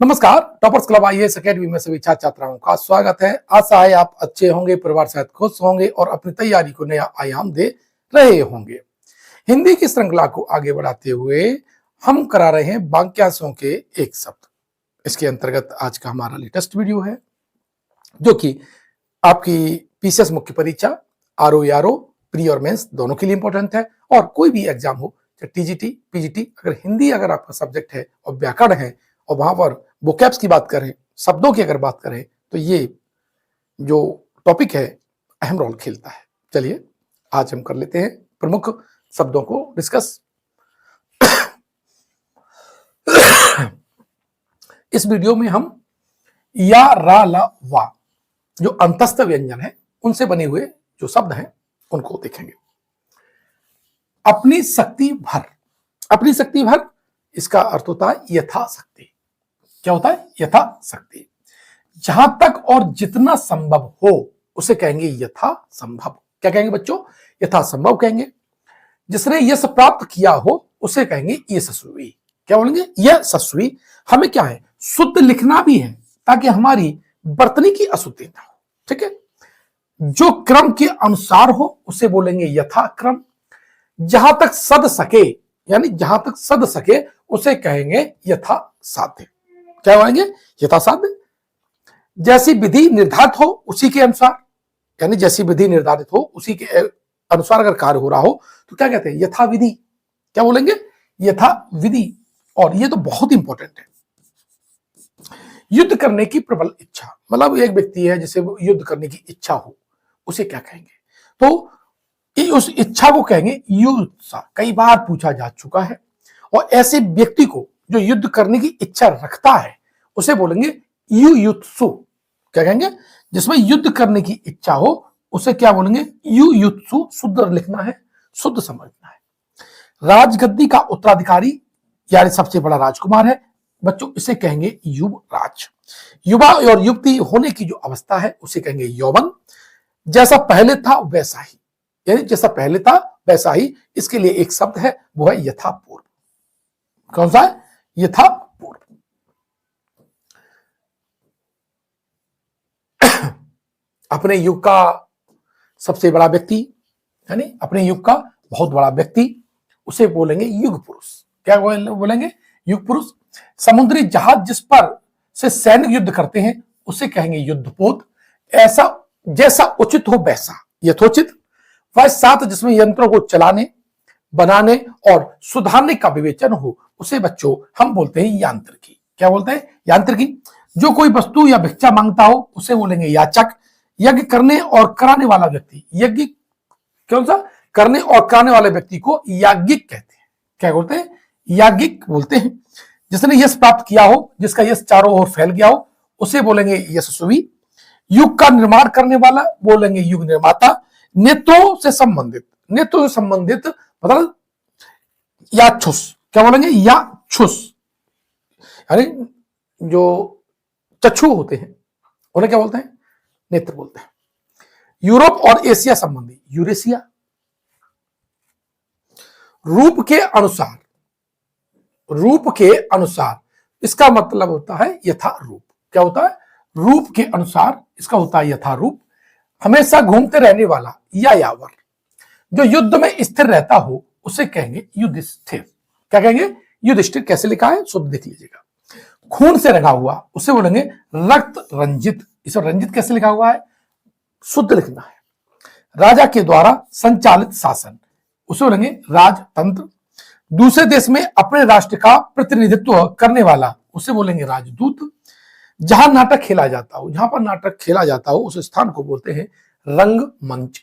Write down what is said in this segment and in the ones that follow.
नमस्कार। Toppers club IAS academy में सभी छात्र छात्राओं का स्वागत है। आशा है आप अच्छे होंगे, परिवार साथ खुश होंगे और अपनी तैयारी को नया आयाम दे रहे होंगे। हिंदी की श्रृंखला को आगे बढ़ाते हुए हम करा रहे हैं वाक्यांशों के एक शब्द। इसके अंतर्गत आज का हमारा लेटेस्ट वीडियो है जो कि आपकी पीसीएस मुख्य परीक्षा, आरओ यारो, प्री और मेंस दोनों के लिए इंपॉर्टेंट है। और कोई भी एग्जाम हो, चाहे टीजीटी, पीजीटी, अगर हिंदी अगर आपका सब्जेक्ट है और व्याकरण है और वहां पर वोकैब्स की बात करें, शब्दों की अगर बात करें, तो ये जो टॉपिक है अहम रोल खेलता है। चलिए आज हम कर लेते हैं प्रमुख शब्दों को डिस्कस। इस वीडियो में हम या, रा, ला, वा जो अंतस्थ व्यंजन है उनसे बने हुए जो शब्द हैं उनको देखेंगे। अपनी शक्ति भर, अपनी शक्ति भर, इसका अर्थ होता है यथाशक्ति। क्या होता है? यथाशक्ति। जहां तक और जितना संभव हो उसे कहेंगे यथासंभव। क्या कहेंगे बच्चों? यथासंभव कहेंगे। जिसने यश प्राप्त किया हो उसे कहेंगे यशस्वी। क्या बोलेंगे? यशस्वी। हमें क्या है? शुद्ध लिखना भी है ताकि हमारी बर्तनी की अशुद्धि ना हो। ठीक है। जो क्रम के अनुसार हो उसे बोलेंगे यथाक्रम। जहां तक सद सके, यानी जहां तक सद सके उसे कहेंगे यथासाध्य। क्या बोलेंगे? यथासाध्य। जैसी विधि निर्धारित हो उसी के अनुसार, यानी जैसी विधि निर्धारित हो उसी के अनुसार अगर कार्य हो रहा हो तो क्या कहते हैं? यथाविधि। क्या बोलेंगे? यथाविधि। और ये तो बहुत इंपॉर्टेंट है। युद्ध करने की प्रबल इच्छा, मतलब एक व्यक्ति है जिसे युद्ध करने की इच्छा हो उसे क्या कहेंगे? तो उस इच्छा को कहेंगे युत्सा। कई बार पूछा जा चुका है। और ऐसे व्यक्ति को जो युद्ध करने की इच्छा रखता है उसे बोलेंगे युयुत्सु। क्या कहेंगे? जिसमें युद्ध करने की इच्छा हो उसे क्या बोलेंगे? युयुत्सु। शुद्ध लिखना है, शुद्ध समझना है। राजगद्दी का उत्तराधिकारी यानी सबसे बड़ा राजकुमार है बच्चों, इसे कहेंगे युवराज। युवा और युवती होने की जो अवस्था है उसे कहेंगे यौवन। जैसा पहले था वैसा ही, यानी जैसा पहले था वैसा ही। इसके लिए एक शब्द है, वो है यथापूर्व। कौन सा है? यथापूर्व। अपने युग का सबसे बड़ा व्यक्ति, यानी अपने युग का बहुत बड़ा व्यक्ति, उसे बोलेंगे युग पुरुष। क्या बोलेंगे? युग पुरुष। समुद्री जहाज जिस पर से सैनिक युद्ध करते हैं उसे कहेंगे युद्धपोत। ऐसा जैसा उचित हो वैसा, यथोचित। वह साथ जिसमें यंत्रों को चलाने, बनाने और सुधारने का विवेचन हो उसे बच्चों हम बोलते हैं यांत्रिकी। क्या बोलते हैं? यांत्रिकी। जो कोई वस्तु या भिक्षा मांगता हो उसे बोलेंगे याचक। यज्ञ करने और कराने वाला व्यक्ति, यज्ञ कौन सा? करने और कराने वाले व्यक्ति को याज्ञिक कहते हैं। क्या बोलते हैं? याज्ञिक बोलते हैं। जिसने यश प्राप्त किया हो, जिसका यश चारों ओर फैल गया हो उसे बोलेंगे यशस्वी। युग का निर्माण करने वाला बोलेंगे युग निर्माता। नेत्रों से संबंधित, नेत्रों से संबंधित मतलब याक्षुष। क्या बोलेंगे? याक्षुष। यानी जो चक्षु होते हैं उन्हें क्या बोलते हैं? नेत्र बोलते हैं। यूरोप और एशिया संबंधी यूरेशिया। रूप के अनुसार, रूप के अनुसार इसका मतलब होता है यथा रूप। क्या होता है? रूप के अनुसार, इसका होता है यथा रूप। हमेशा घूमते रहने वाला या यावर। जो युद्ध में स्थिर रहता हो उसे कहेंगे युधिष्ठिर। क्या कहेंगे? युधिष्ठिर। कैसे लिखा है? शुद्ध देख लीजिएगा। खून से रंगा हुआ उसे बोलेंगे रक्त रंजित। इसे रंजित कैसे लिखा हुआ है? शुद्ध लिखना है। राजा के द्वारा संचालित शासन उसे बोलेंगे राजतंत्र। दूसरे देश में अपने राष्ट्र का प्रतिनिधित्व करने वाला उसे बोलेंगे राजदूत। जहां नाटक खेला जाता हो, जहां पर नाटक खेला जाता हो उस स्थान को बोलते हैं रंगमंच।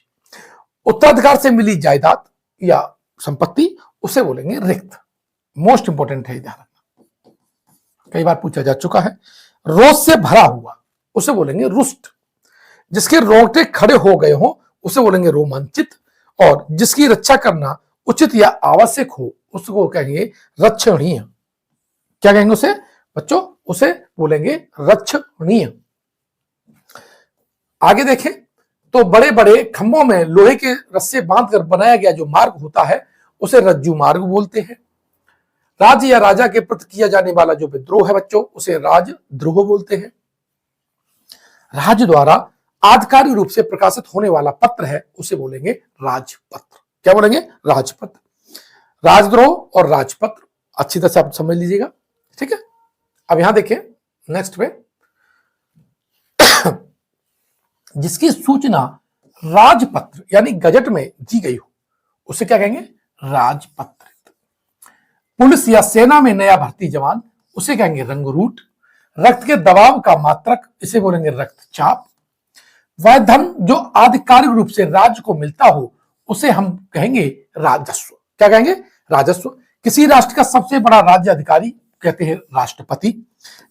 उत्तराधिकार से मिली जायदाद या संपत्ति उसे बोलेंगे रिक्त। मोस्ट इंपोर्टेंट है, ध्यान रखना, कई बार पूछा जा चुका है। रोष से भरा हुआ उसे बोलेंगे रुष्ट। जिसके रोंगटे खड़े हो गए हो उसे बोलेंगे रोमांचित। और जिसकी रक्षा करना उचित या आवश्यक हो उसको कहेंगे रक्षणीय। क्या कहेंगे उसे बच्चों? उसे बोलेंगे रक्षणीय। आगे देखें तो बड़े बड़े खंभों में लोहे के रस्से बांधकर बनाया गया जो मार्ग होता है उसे रज्जू मार्ग बोलते हैं। राज्य या राजा के प्रति किया जाने वाला जो विद्रोह है बच्चों, उसे राजद्रोह बोलते हैं। राज्य द्वारा आधिकारिक रूप से प्रकाशित होने वाला पत्र है, उसे बोलेंगे राजपत्र। क्या बोलेंगे? राजपत्र। राजद्रोह और राजपत्र अच्छी तरह से आप समझ लीजिएगा, ठीक है। अब यहां देखिए नेक्स्ट पे, जिसकी सूचना राजपत्र यानी गजट में दी गई हो, उसे क्या कहेंगे? राजपत्रित। पुलिस या सेना में नया भर्ती जवान, उसे कहेंगे रंगरूट। रक्त के दबाव का मात्रक, इसे बोलेंगे रक्तचाप। वह धन जो आधिकारिक रूप से राज्य को मिलता हो, उसे हम कहेंगे राजस्व। क्या कहेंगे? राजस्व। किसी राष्ट्र का सबसे बड़ा राज्य अधिकारी कहते हैं राष्ट्रपति।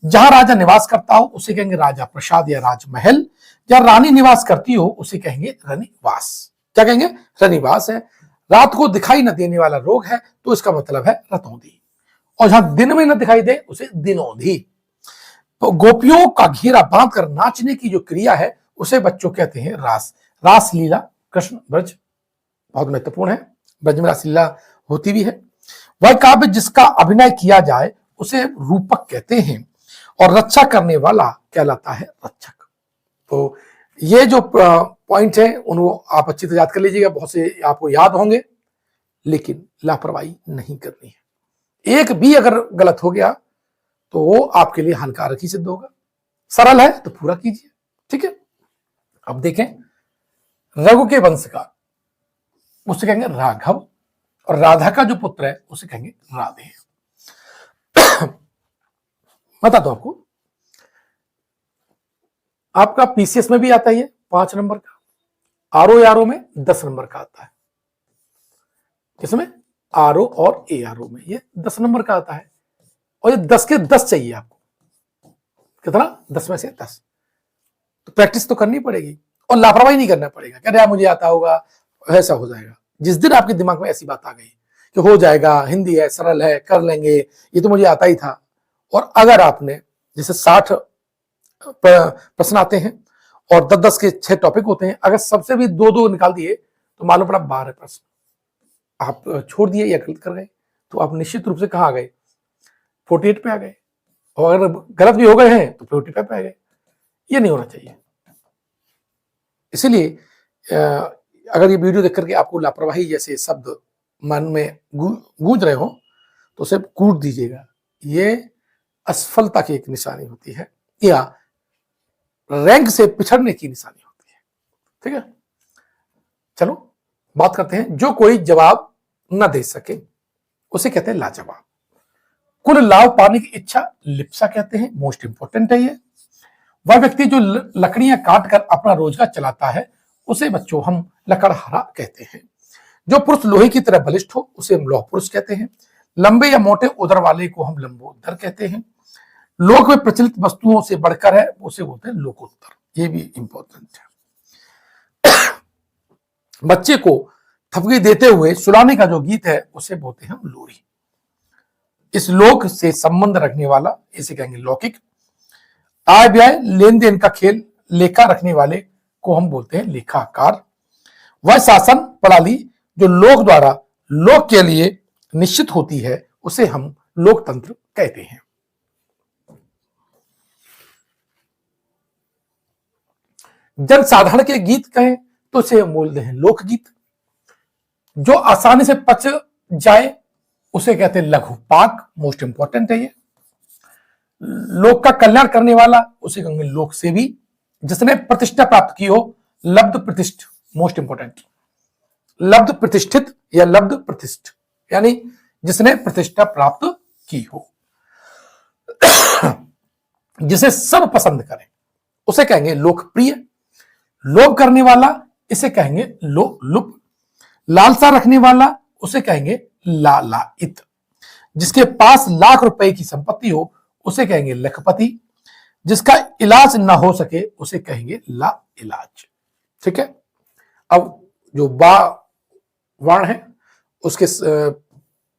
जहां राजा निवास करता हो, उसे कहेंगे राजा प्रसाद या राजमहल। या रानी निवास करती हो, उसे कहेंगे रनिवास। क्या कहेंगे? रनिवास है। रात को दिखाई न देने वाला रोग है, तो इसका मतलब है रतौंधी। और जहां दिन में न दिखाई दे, उसे दिनौंधी। तो गोपियों का घेरा बांधकर नाचने की जो क्रिया है, उसे बच्चों कहते हैं रास। रासलीला, कृष्ण ब्रज बहुत महत्वपूर्ण है, ब्रज में रासलीला होती भी है। वह काव्य जिसका अभिनय किया जाए, उसे रूपक कहते हैं। और रक्षा करने वाला कहलाता है रक्षक। तो ये जो पॉइंट है, उनको आप अच्छी तरह याद कर लीजिएगा। बहुत से आपको याद होंगे, लेकिन लापरवाही नहीं करनी है। एक भी अगर गलत हो गया तो वो आपके लिए हानिकारक ही सिद्ध होगा। सरल है तो पूरा कीजिए, ठीक है। अब देखें, रघु के वंश का, उसे कहेंगे राघव। और राधा का जो पुत्र है, उसे कहेंगे राधे। बता दो आपको, आपका पीसीएस में भी आता है 5 नंबर का, आरओ में 10 नंबर का आता है। किसमें? आरओ और एआरओ में ये 10 नंबर का आता है। और ये 10 के 10 चाहिए आपको। कितना? 10 में से 10। तो प्रैक्टिस तो करनी पड़ेगी और लापरवाही नहीं करना पड़ेगा। क्या मुझे आता होगा, ऐसा हो जाएगा। जिस दिन आपके दिमाग में ऐसी बात आ गई कि हो जाएगा, हिंदी है, सरल है, कर लेंगे, ये तो मुझे आता ही था, और अगर आपने जैसे 60 प्रश्न आते हैं और 10-10 के 6 टॉपिक होते हैं, अगर सबसे भी 2-2 निकाल दिए तो मालूम पड़ा 12 प्रश्न आप छोड़ दिए या गलत कर गए, तो आप निश्चित रूप से कहाँ आ गए? 48 पे आ गए। और अगर गलत भी हो गए हैं तो 45 पे आ गए। ये नहीं होना चाहिए। इसीलिए अगर ये वीडियो देख करके आपको लापरवाही जैसे शब्द मन में गूंज रहे हो, तो उसे कूट दीजिएगा। ये असफलता की एक निशानी होती है, या रैंक से पिछड़ने की निशानी होती है, ठीक है। चलो बात करते हैं, जो कोई जवाब न दे सके, उसे कहते हैं लाजवाब। कुल लाभ पाने की इच्छा लिप्सा कहते हैं। मोस्ट इंपोर्टेंट है ये। वह व्यक्ति जो लकड़ियां काट कर अपना रोजगार चलाता है, उसे बच्चों हम लकड़हारा कहते हैं। जो पुरुष लोहे की तरह बलिष्ठ हो, उसे हम लौह पुरुष कहते हैं। लंबे या मोटे उदर वाले को हम लंबोदर कहते हैं। लोक में प्रचलित वस्तुओं से बढ़कर है, उसे बोलते हैं लोकोत्तर। ये भी इंपॉर्टेंट है। बच्चे को थपकी देते हुए सुलाने का जो गीत है, उसे बोलते हैं हम लोरी। इस लोक से संबंध रखने वाला, इसे कहेंगे लौकिक। आय व्यय लेन देन का खेल लेखा रखने वाले को हम बोलते हैं लेखाकार। वह शासन प्रणाली जो लोक द्वारा लोक के लिए निश्चित होती है, उसे हम लोकतंत्र कहते हैं। जनसाधारण के गीत कहें तो उसे हम बोलते हैं लोकगीत। जो आसानी से पच जाए, उसे कहते हैं लघु पाक। मोस्ट इंपॉर्टेंट है ये। लोक का कल्याण करने वाला, उसे कहेंगे लोक सेवी। जिसने प्रतिष्ठा प्राप्त की हो, लब्ध प्रतिष्ठ। मोस्ट इंपॉर्टेंट, लब्ध प्रतिष्ठित या लब्ध प्रतिष्ठ, यानी जिसने प्रतिष्ठा प्राप्त की हो। जिसे सब पसंद करें, उसे कहेंगे लोकप्रिय। लोभ करने वाला, इसे कहेंगे लोलुप। लालसा रखने वाला, उसे कहेंगे लालायित। जिसके पास लाख रुपए की संपत्ति हो, उसे कहेंगे लखपति। जिसका इलाज ना हो सके, उसे कहेंगे ला इलाज। ठीक है। अब जो बा वर्ण है, उसके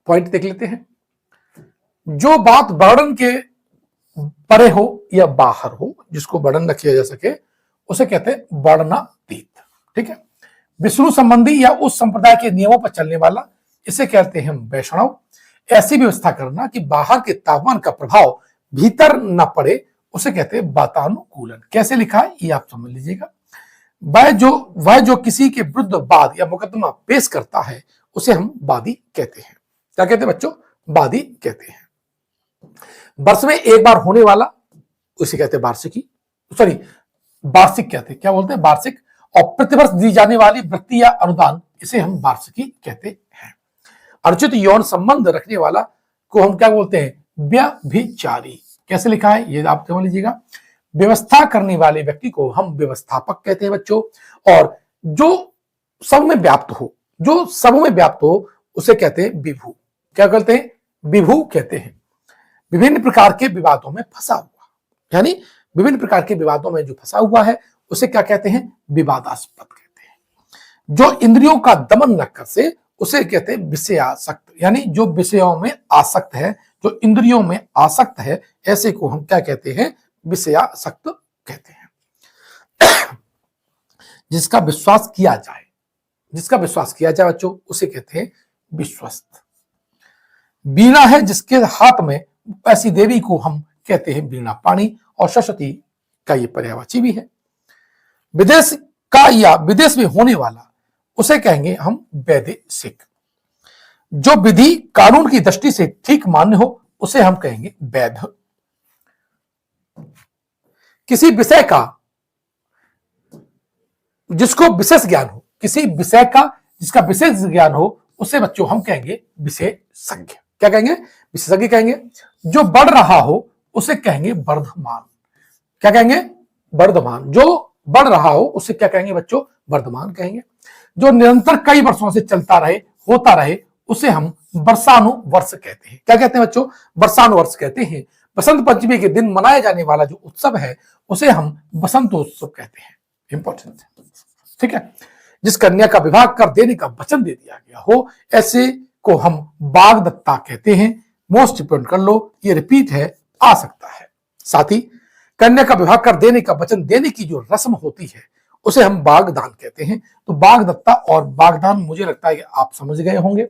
पॉइंट देख लेते हैं। जो बात वर्णन के परे हो या बाहर हो, जिसको वर्णन न किया जा सके, उसे कहते हैं वर्णनातीत। ठीक है। विष्णु संबंधी या उस संप्रदाय के नियमों पर चलने वाला, इसे कहते हैं वैष्णव। ऐसी व्यवस्था करना कि बाहर के तापमान का प्रभाव भीतर न पड़े, उसे कहते हैं वातानुकूलन। कैसे लिखा है ये आप समझ लीजिएगा। वह जो किसी के विरुद्ध वाद या मुकदमा पेश करता है उसे हम वादी कहते हैं। क्या कहते हैं बच्चों? वादी कहते हैं। वर्ष में एक बार होने वाला उसे कहते हैं वार्षिकी, सॉरी वार्षिक कहते हैं, क्या बोलते हैं? वार्षिक। और प्रतिवर्ष दी जाने वाली वृत्ति या अनुदान, इसे हम वार्षिकी कहते हैं। अनुचित यौन संबंध रखने वाला को हम क्या बोलते हैं? व्यभिचारी। कैसे लिखा है ये आप समझ लीजिएगा। व्यवस्था करने वाले व्यक्ति को हम व्यवस्थापक कहते हैं बच्चों। और जो सब में व्याप्त हो, उसे कहते हैं विभु। क्या कहते हैं? विभु कहते हैं। विभिन्न प्रकार के विवादों में फंसा हुआ, यानी विभिन्न प्रकार के विवादों में जो फंसा हुआ है उसे क्या कहते हैं? विवादास्पद कहते हैं। जो इंद्रियों का दमन न कर से उसे कहते हैं विषयासक्त, यानी जो विषयों में आसक्त है, जो इंद्रियों में आसक्त है, ऐसे को हम क्या कहते हैं? विषयासक्त कहते हैं। जिसका विश्वास किया जाए बच्चों, उसे कहते हैं विश्वस्त। वीणा है जिसके हाथ में, ऐसी देवी को हम कहते हैं वीणा पाणी। और सरस्वती का ये पर्यायवाची भी है। विदेश का या विदेश में होने वाला उसे कहेंगे हम वैदेशिक। जो विधि कानून की दृष्टि से ठीक मान्य हो उसे हम कहेंगे वैध। किसी विषय का जिसको विशेष ज्ञान हो, जिसका विशेष ज्ञान हो उसे बच्चों हम कहेंगे विशेषज्ञ। क्या कहेंगे? विशेषज्ञ कहेंगे। जो बढ़ रहा हो उसे कहेंगे वर्धमान। क्या कहेंगे? वर्धमान। जो बढ़ रहा हो उसे क्या कहेंगे बच्चों? वर्धमान कहेंगे। जो निरंतर कई वर्षों से चलता रहे, होता रहे, उसे हम वर्षानुवर्ष कहते हैं। क्या कहते हैं बच्चों? वर्षानुवर्ष कहते हैं। बसंत पंचमी के दिन मनाया जाने वाला जो उत्सव है उसे हम बसंतोत्सव कहते हैं। इंपॉर्टेंट है, ठीक है। जिस कन्या का विवाह कर देने का वचन दे दिया गया हो, ऐसे को हम बागदत्ता कहते हैं। मोस्ट इंपोर्टेंट कर लो, ये रिपीट है, आ सकता है। साथ ही कन्या का विवाह कर देने का वचन देने की जो रस्म होती है उसे हम बागदान कहते हैं। तो बागदत्ता और बागदान मुझे लगता है कि आप समझ गए होंगे।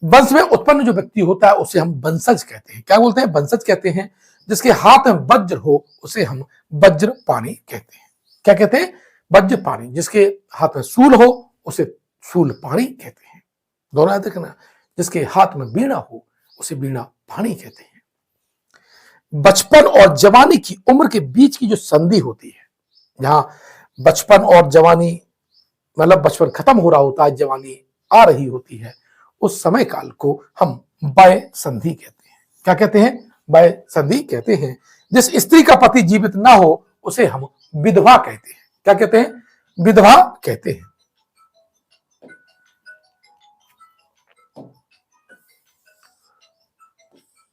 वंश में उत्पन्न जो व्यक्ति होता है उसे हम वंशज कहते हैं। क्या बोलते हैं? वंशज कहते हैं। जिसके हाथ में वज्र हो उसे हम वज्रपाणी कहते हैं। क्या कहते हैं? वज्रपाणी। जिसके हाथ में शूल हो उसे शूलपाणी कहते हैं। दोनों याद रखना। जिसके हाथ में वीणा हो उसे वीणा पाणी कहते हैं। बचपन और जवानी की उम्र के बीच की जो संधि होती है, जहां बचपन और जवानी, मतलब बचपन खत्म हो रहा होता है, जवानी आ रही होती है, उस समय काल को हम वय संधि कहते हैं। क्या कहते हैं? वय संधि कहते हैं। जिस स्त्री का पति जीवित ना हो उसे हम विधवा कहते हैं। क्या कहते हैं? विधवा कहते हैं।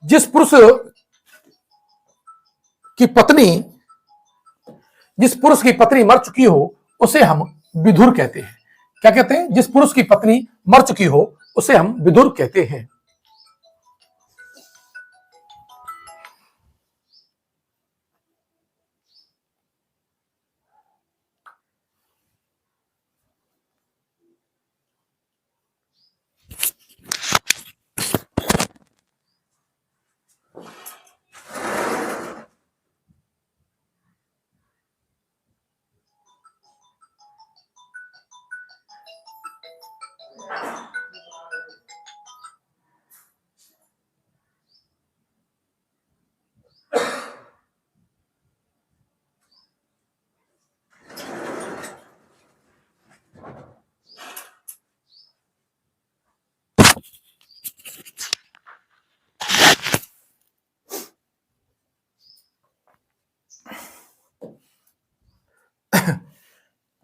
जिस पुरुष की पत्नी मर चुकी हो उसे हम विधुर कहते हैं। क्या कहते हैं? जिस पुरुष की पत्नी मर चुकी हो उसे हम विधुर कहते हैं।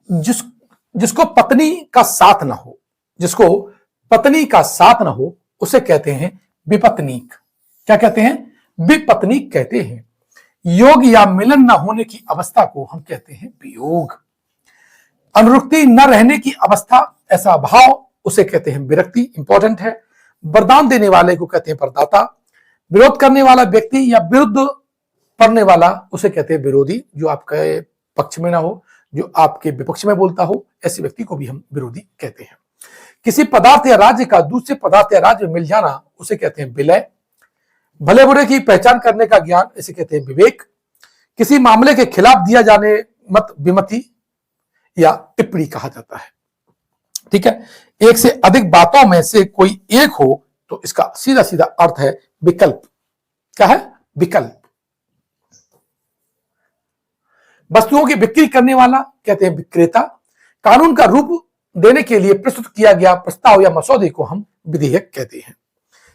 जिसको पत्नी का साथ ना हो उसे कहते हैं विपत्नीक। क्या कहते हैं? विपत्नीक कहते हैं। योग या मिलन न होने की अवस्था को हम कहते हैं वियोग। अनुरक्ति न रहने की अवस्था, ऐसा भाव, उसे कहते हैं विरक्ति। इंपॉर्टेंट है। वरदान देने वाले को कहते हैं वरदाता। विरोध करने वाला व्यक्ति या विरुद्ध पढ़ने वाला उसे कहते हैं विरोधी। जो आपके पक्ष में ना हो, जो आपके विपक्ष में बोलता हो, ऐसे व्यक्ति को भी हम विरोधी कहते हैं। किसी पदार्थ या राज्य का दूसरे पदार्थ या राज्य में मिल जाना उसे कहते हैं विलय। भले बुरे की पहचान करने का ज्ञान इसे कहते हैं विवेक। किसी मामले के खिलाफ दिया जाने मत विमति या टिप्पणी कहा जाता है। ठीक है, एक से अधिक बातों में से कोई एक हो तो इसका सीधा सीधा अर्थ है विकल्प। क्या है? विकल्प। वस्तुओं की बिक्री करने वाला कहते हैं विक्रेता। कानून का रूप देने के लिए प्रस्तुत किया गया प्रस्ताव या मसौदे को हम विधेयक कहते हैं।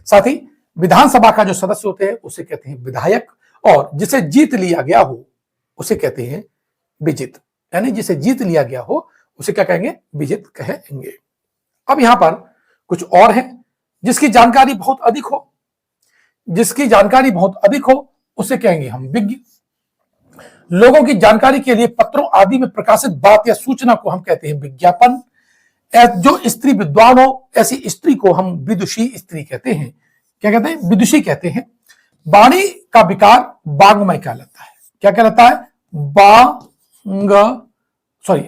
साथ ही विधानसभा का जो सदस्य होते हैं उसे कहते हैं विधायक, और जिसे जीत लिया गया हो उसे कहते हैं विजित। यानी जिसे जीत लिया गया हो उसे क्या कहेंगे? विजित कहेंगे। अब यहां पर कुछ और है, जिसकी जानकारी बहुत अधिक हो, जिसकी जानकारी बहुत अधिक हो उसे कहेंगे हम विज्ञ। लोगों की जानकारी के लिए पत्रों आदि में प्रकाशित बात या सूचना को हम कहते हैं विज्ञापन। जो स्त्री विद्वान हो ऐसी स्त्री को हम विदुषी स्त्री कहते हैं। क्या कहते हैं? विदुषी कहते हैं। वाणी का विकार वांग्मय कहलाता है। क्या कहलाता है? सॉरी,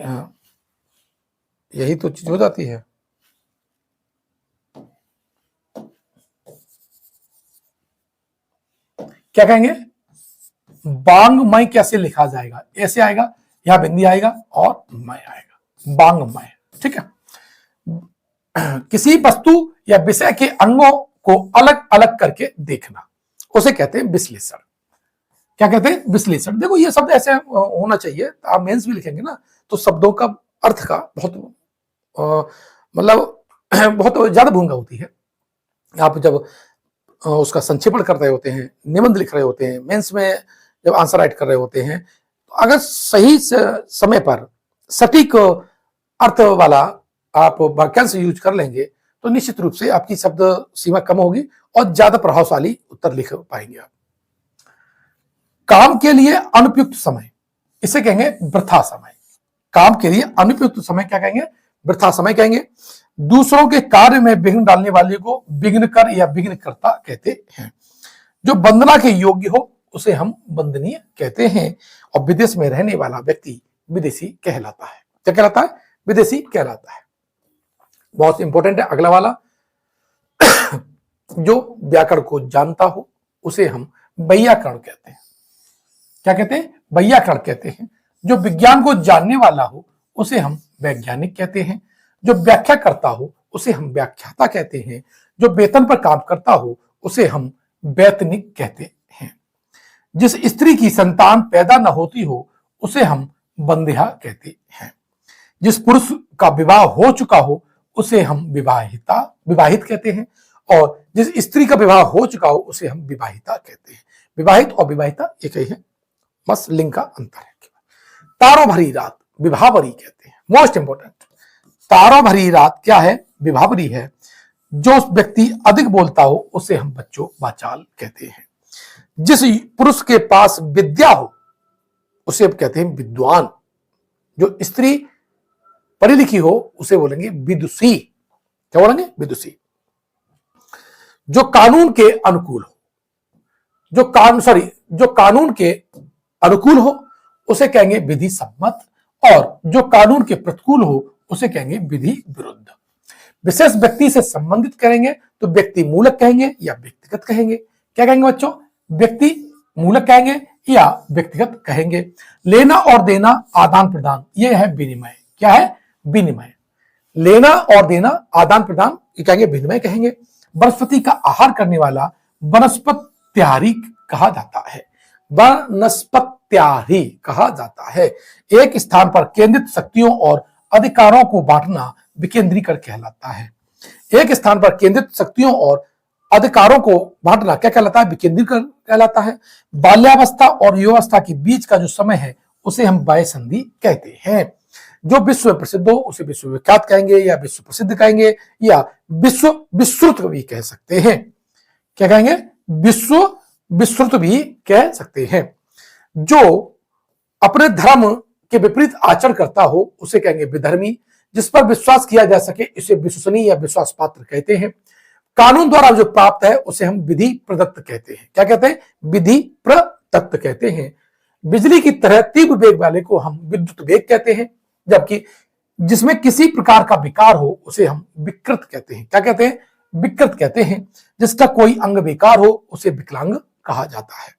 यही तो चीज हो जाती है। क्या कहेंगे? वांग्मय कैसे लिखा जाएगा? ऐसे आएगा, यहां बिंदी आएगा और मय आएगा, वांग्मय। ठीक है। किसी वस्तु या विषय के अंगों को अलग अलग करके देखना उसे कहते हैं विश्लेषण। क्या कहते हैं? विश्लेषण। देखो ये शब्द ऐसे होना चाहिए, आप मेंस भी लिखेंगे ना तो शब्दों का अर्थ का बहुत मतलब बहुत ज्यादा भूमिका होती है। आप जब उसका संक्षेपण कर रहे होते हैं, निबंध लिख रहे होते हैं, मेंस में जब आंसर राइट कर रहे होते हैं, तो अगर सही समय पर सटीक अर्थ वाला आप वाक्यांश यूज कर लेंगे तो निश्चित रूप से आपकी शब्द सीमा कम होगी और ज्यादा प्रभावशाली उत्तर लिख पाएंगे आप। काम के लिए अनुपयुक्त समय इसे कहेंगे वृथा समय। काम के लिए अनुपयुक्त समय क्या कहेंगे? वृथा समय कहेंगे। दूसरों के कार्य में विघ्न डालने वाले को विघ्नकर या विघ्नकर्ता कहते हैं। जो वंदना के योग्य हो उसे हम वंदनीय कहते हैं। और विदेश में रहने वाला व्यक्ति विदेशी कहलाता है। क्या कहलाता है? विदेशी कहलाता है। बहुत इंपॉर्टेंट है अगला वाला। जो व्याकरण को जानता हो उसे हम वैयाकरण कहते हैं। क्या कहते हैं? वैयाकरण कहते हैं। जो विज्ञान को जानने वाला हो उसे हम वैज्ञानिक कहते हैं। जो व्याख्या करता हो उसे हम व्याख्याता कहते हैं। जो वेतन पर काम करता हो उसे हम वेतनिक कहते हैं। जिस स्त्री की संतान पैदा न होती हो उसे हम बंध्या कहते हैं। जिस पुरुष का विवाह हो चुका हो उसे हम विवाहित कहते हैं। और जिस स्त्री का विवाह हो चुका हो उसे हम विवाहिता कहते हैं। विवाहित और विवाहिता एक ही है, बस लिंग का अंतर है। तारों भरी रात विभावरी कहते हैं। मोस्ट इंपोर्टेंट, तारों भरी रात क्या है? विभावरी है। जो व्यक्ति अधिक बोलता हो उसे हम बच्चों वाचाल कहते हैं। जिस पुरुष के पास विद्या हो उसे कहते हैं विद्वान। जो स्त्री पढ़ी लिखी हो उसे बोलेंगे विदुषी। क्या बोलेंगे? विदुषी। जो कानून के अनुकूल हो, जो कानून के अनुकूल हो उसे कहेंगे विधि सम्मत। और जो कानून के प्रतिकूल हो उसे कहेंगे विधि विरुद्ध। विशेष व्यक्ति से संबंधित करेंगे तो व्यक्ति मूलक कहेंगे या व्यक्तिगत कहेंगे। क्या कहेंगे बच्चों? व्यक्ति मूलक कहेंगे या व्यक्तिगत कहेंगे। लेना और देना, आदान प्रदान, यह है विनिमय। क्या है? विनिमय। लेना और देना, आदान प्रदान, ये कहेंगे विनिमय कहेंगे। वनस्पति का आहार करने वाला वनस्पत्याहारी कहा जाता है। वनस्पत्याहारी कहा जाता है। एक स्थान पर केंद्रित शक्तियों और अधिकारों को बांटना विकेंद्रीकरण कहलाता है। एक स्थान पर केंद्रित शक्तियों और अधिकारों को बांटना क्या कहलाता है? विकेंद्रीकरण कहलाता है। बाल्यावस्था और युवावस्था के बीच का जो समय है उसे हम वय संधि कहते हैं। जो विश्व में प्रसिद्ध हो उसे विश्व विख्यात कहेंगे या विश्व प्रसिद्ध कहेंगे या विश्व विश्रुत भी कह सकते हैं। क्या कहेंगे? विश्व विश्रुत भी कह सकते हैं। जो अपने धर्म के विपरीत आचरण करता हो उसे कहेंगे विधर्मी। जिस पर विश्वास किया जा सके इसे विश्वसनीय या विश्वास पात्र कहते हैं। कानून द्वारा जो प्राप्त है उसे हम विधि प्रदत्त कहते हैं। क्या कहते हैं? विधि प्रदत्त कहते हैं। बिजली की तरह तीव्र वेग वाले को हम विद्युत वेग कहते हैं। जबकि जिसमें किसी प्रकार का विकार हो उसे हम विकृत कहते हैं। क्या कहते हैं? विकृत कहते हैं। जिसका कोई अंग बेकार हो उसे विकलांग कहा जाता है।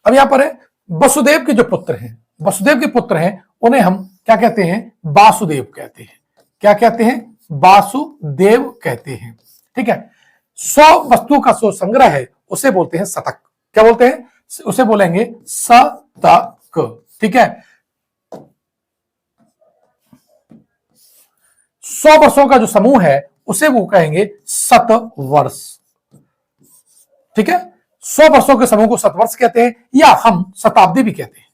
अब यहां पर है वसुदेव के जो पुत्र हैं, वसुदेव के पुत्र हैं, उन्हें हम क्या कहते हैं? वासुदेव कहते हैं। क्या कहते हैं? वासुदेव कहते हैं। ठीक है। 100 वस्तुओं का जो संग्रह है उसे बोलते हैं शतक। क्या बोलते हैं? उसे बोलेंगे शतक। ठीक है। 100 वर्षों का जो समूह है उसे वो कहेंगे शतवर्ष। ठीक है। 100 वर्षों के समूह को शतवर्ष कहते हैं, या हम शताब्दी भी कहते हैं।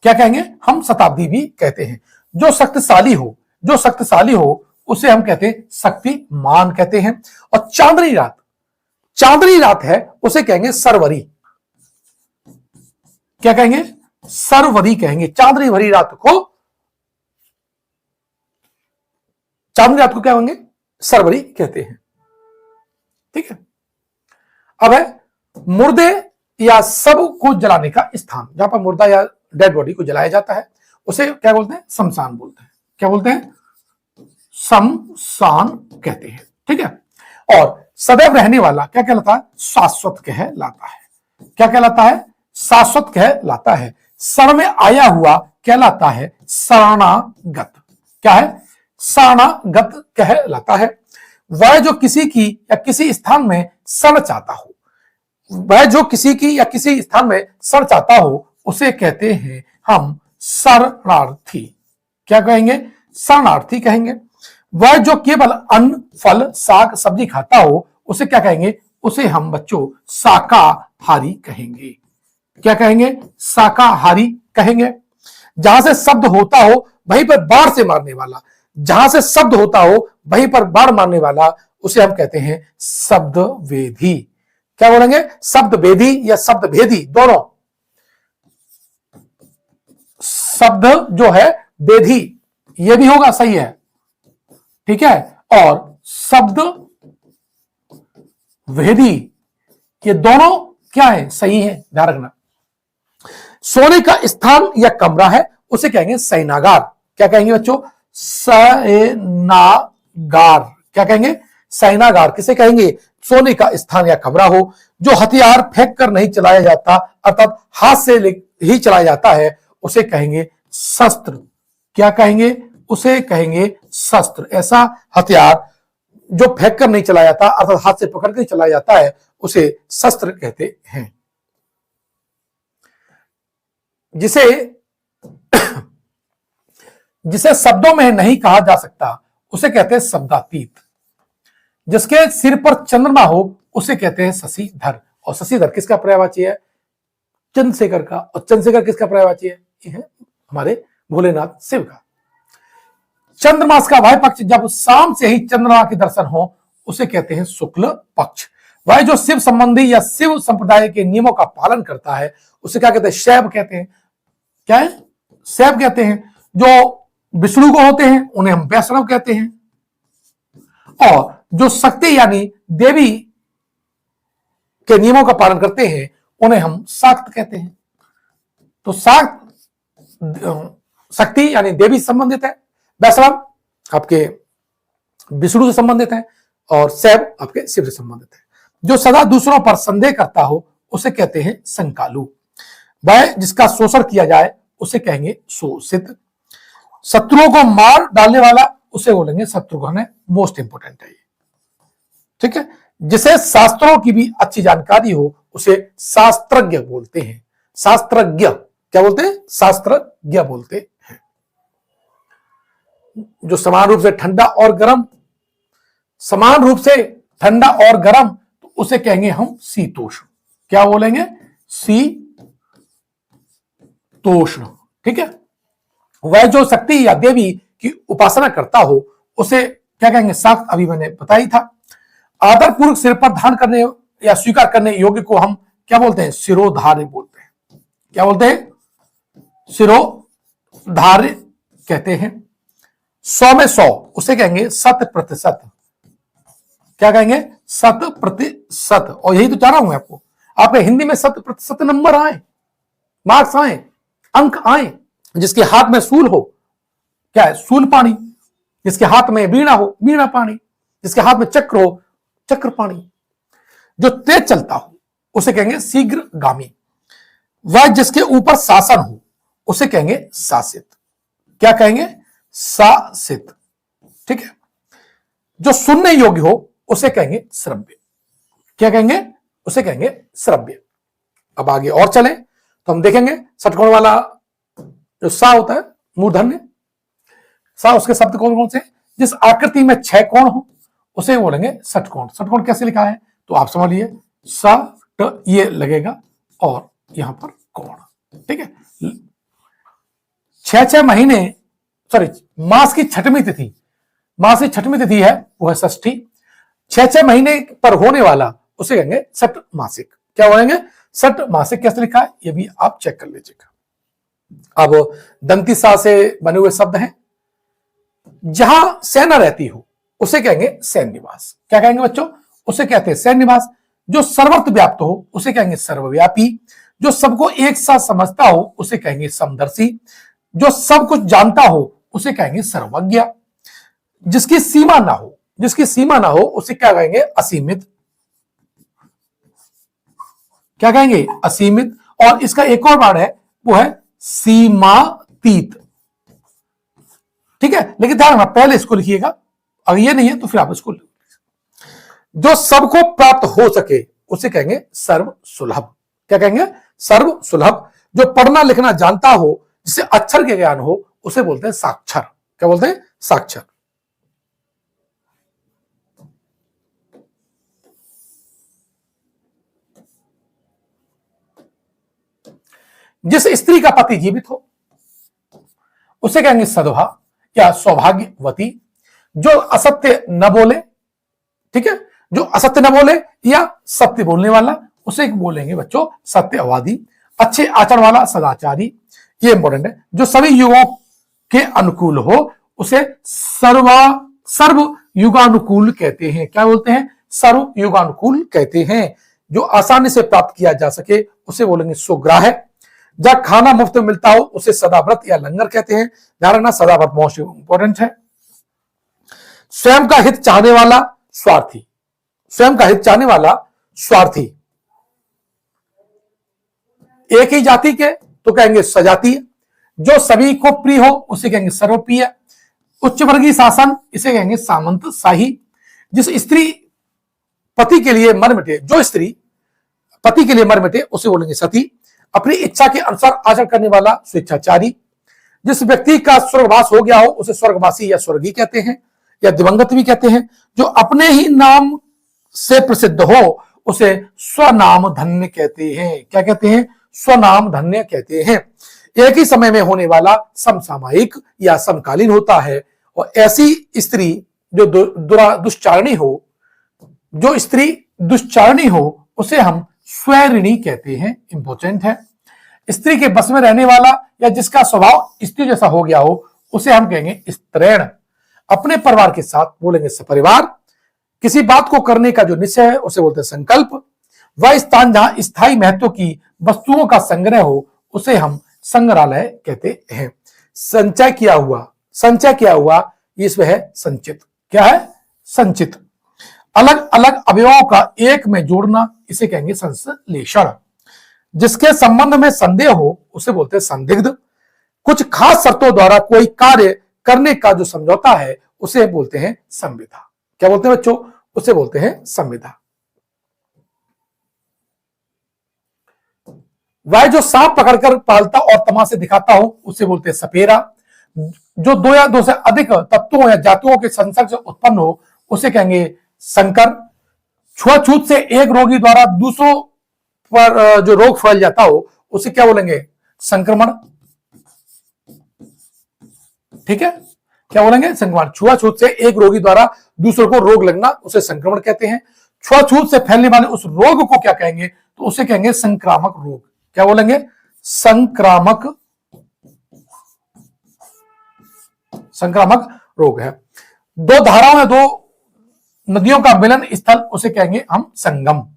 क्या कहेंगे? हम शताब्दी भी कहते हैं। जो शक्तिशाली हो, जो शक्तिशाली हो उसे हम कहते हैं शक्तिमान कहते हैं। और चांदनी रात, चांदनी रात है उसे कहेंगे सरवरी। क्या कहेंगे? सरवरी कहेंगे। चांदनी भरी रात को, चांदनी रात को क्या होंगे? सरवरी कहते हैं। ठीक है। अब है मुर्दे या सब को जलाने का स्थान, जहां पर मुर्दा या डेड बॉडी को जलाया जाता है उसे क्या बोलते हैं? शमशान बोलते हैं। क्या बोलते हैं? शमशान कहते हैं। ठीक है। और सदैव रहने वाला क्या कहलाता है? शाश्वत कहलाता है। क्या कहलाता है? शाश्वत कहलाता है। शरण में आया हुआ कहलाता है शरणागत। क्या है? शरणागत कहलाता है। वह जो किसी की या किसी स्थान में शरण चाहता हो, वह जो किसी की या किसी स्थान में शरण चाहता हो उसे कहते हैं हम शरणार्थी। क्या कहेंगे? शरणार्थी कहेंगे। वह जो केवल अन्न, फल, साग, सब्जी खाता हो उसे क्या कहेंगे? उसे हम बच्चों शाकाहारी कहेंगे। क्या कहेंगे? शाकाहारी कहेंगे। जहां से शब्द होता हो वहीं पर बाढ़ से मारने वाला, जहां से शब्द होता हो वहीं पर बाढ़ मारने वाला उसे हम कहते हैं शब्द वेदी। क्या बोलेंगे? शब्द वेदी या शब्द भेदी, दोनों। शब्द जो है वेदी ये भी होगा, सही है। ठीक है। और शब्द वेदी ये दोनों क्या है? सही है, ध्यान रखना। सोने का स्थान या कमरा है उसे कहेंगे शयनागार। क्या कहेंगे बच्चों? शयनागार। क्या कहेंगे? शयनागार किसे कहेंगे? सोने का स्थान या कमरा हो। जो हथियार फेंक कर नहीं चलाया जाता, अर्थात हाथ से ही चलाया जाता है उसे कहेंगे शस्त्र। क्या कहेंगे? उसे कहेंगे शस्त्र। ऐसा हथियार जो फेंक कर नहीं चलाया जाता, अर्थात हाथ से पकड़ कर चलाया जाता है उसे शस्त्र कहते हैं। जिसे जिसे शब्दों में नहीं कहा जा सकता उसे कहते हैं शब्दातीत। जिसके सिर पर चंद्रमा हो उसे कहते हैं शशिधर। और शशिधर किसका पर्यायवाची है? चंद्रशेखर का। और चंद्रशेखर किसका पर्यायवाची है? ये है हमारे भोलेनाथ शिव का। चंद्रमास का वह पक्ष जब शाम से ही चंद्रमा के दर्शन हो उसे कहते हैं शुक्ल पक्ष। वह जो शिव संबंधी या शिव संप्रदाय के नियमों का पालन करता है उसे क्या कहते हैं? शैव कहते हैं। क्या है? शैव कहते हैं। जो विष्णु को होते हैं उन्हें हम वैष्णव कहते हैं। और जो शक्ति यानी देवी के नियमों का पालन करते हैं उन्हें हम शाक्त कहते हैं। तो शाक्त शक्ति यानी देवी से संबंधित है, वैष्णव आपके विष्णु से संबंधित है, और शैव आपके शिव से संबंधित है। जो सदा दूसरों पर संदेह करता हो उसे कहते हैं संकालु। वह जिसका शोषण किया जाए उसे कहेंगे शोषित। शत्रुओं को मार डालने वाला उसे बोलेंगे शत्रुघ्न। मोस्ट इंपोर्टेंट है ये। ठीक है। जिसे शास्त्रों की भी अच्छी जानकारी हो उसे शास्त्रज्ञ बोलते हैं। शास्त्रज्ञ क्या बोलते हैं? शास्त्रज्ञ बोलते हैं। जो समान रूप से ठंडा और गर्म, समान रूप से ठंडा और गर्म, तो उसे कहेंगे हम शीतोष्ण। क्या बोलेंगे? शीतोष्ण। ठीक है। वह जो शक्ति या देवी की उपासना करता हो उसे क्या कहेंगे? शाक्त। अभी मैंने बताई था। आदर पूर्वक सिर पर धारण करने या स्वीकार करने योग्य को हम क्या बोलते हैं? शिरोधार्य बोलते हैं। क्या बोलते हैं? शिरोधार्य कहते हैं। 100 में 100 उसे कहेंगे 100%। क्या कहेंगे? 100%। और यही तो चाह रहा हूं मैं आपको। आपके हिंदी में 100% नंबर आए, मार्क्स आए, अंक आए। जिसके हाथ में सूल हो, क्या है, सूल पानी। जिसके हाथ में वीणा हो, वीणा पानी। जिसके हाथ में चक्र हो, चक्र पानी। जो तेज चलता हो उसे कहेंगे शीघ्रगामी। वह जिसके ऊपर शासन हो उसे कहेंगे शासित। क्या कहेंगे, शासित। ठीक है। जो सुनने योग्य हो उसे कहेंगे श्रव्य। क्या कहेंगे, उसे कहेंगे श्रव्य। अब आगे और चले तो हम देखेंगे षटकोण वाला जो सा होता है, मूर्धन्य सा, उसके शब्द कौन कौन से, जिस आकृति में 6 कोण हो उसे बोलेंगे षटकोण। षटकोण कैसे लिखा है तो आप समझ लिए, सा ट ये लगेगा और यहां पर कोण। ठीक है। 6 महीने, सॉरी, मास की 6वीं तिथि, मास की 6वीं तिथि है वो है षष्ठी। 6 महीने पर होने वाला उसे कहेंगे षट मासिक। क्या बोलेंगे, षट मासिक। कैसे लिखा है ये भी आप चेक कर लीजिएगा। अब दंती सा से बने हुए शब्द हैं। जहां सेना रहती हो उसे कहेंगे सैन्य निवास। क्या कहेंगे बच्चों, उसे कहते हैं सैन्य निवास। जो सर्वत्र व्याप्त हो उसे कहेंगे सर्वव्यापी। जो सबको एक साथ समझता हो उसे कहेंगे समदर्शी। जो सब कुछ जानता हो उसे कहेंगे सर्वज्ञ। जिसकी सीमा ना हो, जिसकी सीमा ना हो उसे क्या कहेंगे, असीमित। क्या कहेंगे, असीमित। और इसका एक और वर्ड है वो है सीमातीत। ठीक है, लेकिन ध्यान रखना पहले इसको लिखिएगा, अगर ये नहीं है तो फिर आप इसको। जो सबको प्राप्त हो सके उसे कहेंगे सर्व सुलभ। क्या कहेंगे, सर्व सुलभ। जो पढ़ना लिखना जानता हो, जिसे अक्षर के ज्ञान हो उसे बोलते हैं साक्षर। क्या बोलते हैं, साक्षर। जिस स्त्री का पति जीवित हो उसे कहेंगे सदभा या सौभाग्यवती। जो असत्य न बोले, ठीक है, जो असत्य न बोले या सत्य बोलने वाला उसे बोलेंगे बच्चों सत्यवादी। अच्छे आचरण वाला सदाचारी, ये इंपॉर्टेंट है। जो सभी युगों के अनुकूल हो उसे सर्व युगानुकूल कहते हैं। क्या बोलते हैं, सर्व युगानुकूल कहते हैं। जो आसानी से प्राप्त किया जा सके उसे बोलेंगे सुग्राह्य। जब खाना मुफ्त में मिलता हो उसे सदाव्रत या लंगर कहते हैं। ध्यान रखना, सदाव्रत मोस्ट इंपॉर्टेंट है। स्वयं का हित चाहने वाला स्वार्थी, स्वयं का हित चाहने वाला स्वार्थी। एक ही जाति के तो कहेंगे सजातीय। जो सभी को प्रिय हो उसे कहेंगे सर्वप्रिय। उच्च वर्गीय शासन इसे कहेंगे सामंत शाही। जिस स्त्री पति के लिए मर मिटे, जो स्त्री पति के लिए मर मिटे उसे बोलेंगे सती। अपनी इच्छा के अनुसार आचरण करने वाला स्वेच्छाचारी। जिस व्यक्ति का स्वर्गवास हो गया हो उसे स्वर्गवासी या स्वर्गीय कहते हैं या दिवंगत भी कहते हैं। जो अपने ही नाम से प्रसिद्ध हो उसे स्वनाम धन्य कहते हैं। क्या कहते हैं, स्वनाम धन्य कहते हैं। एक ही समय में होने वाला समसामयिक या समकालीन होता है। और ऐसी स्त्री जो दुष्चारणी हो, जो स्त्री दुष्चारणी हो उसे हम स्वैरिणी कहते हैं। इंपॉर्टेंट है। स्त्री के बस में रहने वाला या जिसका स्वभाव स्त्री जैसा हो गया हो उसे हम कहेंगे स्त्रैण। अपने परिवार के साथ बोलेंगे सपरिवार। किसी बात को करने का जो निश्चय है उसे बोलते हैं संकल्प। वह स्थान जहां स्थायी महत्व की वस्तुओं का संग्रह हो उसे हम संग्रहालय कहते हैं। संचय किया हुआ, संचय किया हुआ इसमें है संचित। क्या है, संचित। अलग अलग अवयवों का एक में जोड़ना इसे कहेंगे संश्लेषण। जिसके संबंध में संदेह हो उसे बोलते हैं संदिग्ध। कुछ खास शर्तों द्वारा कोई कार्य करने का जो समझौता है उसे बोलते हैं संविदा। क्या बोलते हैं बच्चों, उसे बोलते हैं संविदा। वह जो सांप पकड़कर पालता और तमाशे दिखाता हो उसे बोलते हैं सपेरा। जो दो या दो से अधिक तत्वों या जातियों के संसर्ग से उत्पन्न हो उसे कहेंगे संकर। छुआछूत से एक रोगी द्वारा दूसरों पर जो रोग फैल जाता हो उसे क्या बोलेंगे, संक्रमण। ठीक है, क्या बोलेंगे, संक्रमण। छुआछूत से एक रोगी द्वारा दूसरों को रोग लगना उसे संक्रमण कहते हैं। छुआछूत से फैलने वाले उस रोग को क्या कहेंगे, तो उसे कहेंगे संक्रामक रोग। क्या बोलेंगे, संक्रामक, संक्रामक रोग है। दो धाराओं में दो नदियों का मिलन स्थल उसे कहेंगे हम संगम।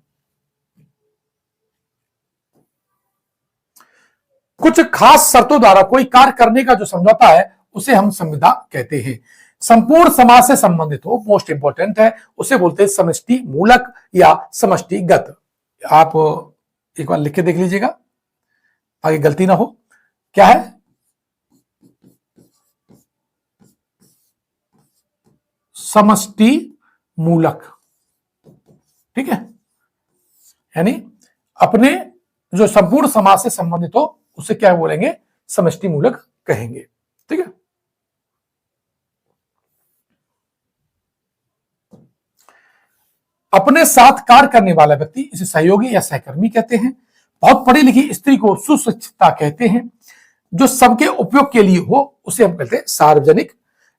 कुछ खास शर्तों द्वारा कोई कार्य करने का जो समझौता है उसे हम संविदा कहते हैं। संपूर्ण समाज से संबंधित हो, मोस्ट इंपॉर्टेंट है, उसे बोलते हैं समष्टि मूलक या समष्टिगत। आप एक बार लिख के देख लीजिएगा, आगे गलती ना हो। क्या है? समष्टि मूलक। ठीक है, यानी अपने जो संपूर्ण समाज से संबंधित हो उसे क्या बोलेंगे? समष्टि मूलक कहेंगे। ठीक है, अपने साथ कार्य करने वाला व्यक्ति इसे सहयोगी या सहकर्मी कहते हैं। बहुत पढ़ी लिखी स्त्री को सुशिक्षिता कहते हैं। जो सबके उपयोग के लिए हो उसे हम कहते हैं सार्वजनिक।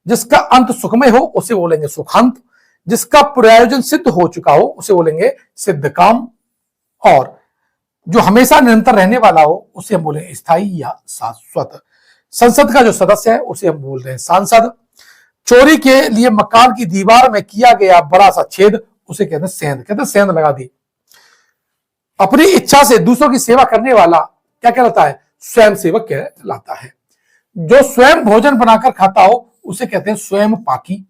जिसका अंत सुखमय हो उसे बोलेंगे सुखांत। जिसका प्रयोजन सिद्ध हो चुका हो उसे बोलेंगे सिद्ध काम। और जो हमेशा निरंतर रहने वाला हो उसे हम बोलेंगे स्थायी या शाश्वत। संसद का जो सदस्य है उसे हम बोल रहे हैं सांसद। चोरी के लिए मकान की दीवार में किया गया बड़ा सा छेद उसे कहते हैं सेंध। कहते हैं सेंध लगा दी। अपनी इच्छा से दूसरों की सेवा करने वाला क्या कहलाता है? स्वयं सेवक कहलाता है। जो स्वयं भोजन बनाकर खाता हो उसे कहते हैं स्वयं पाकी।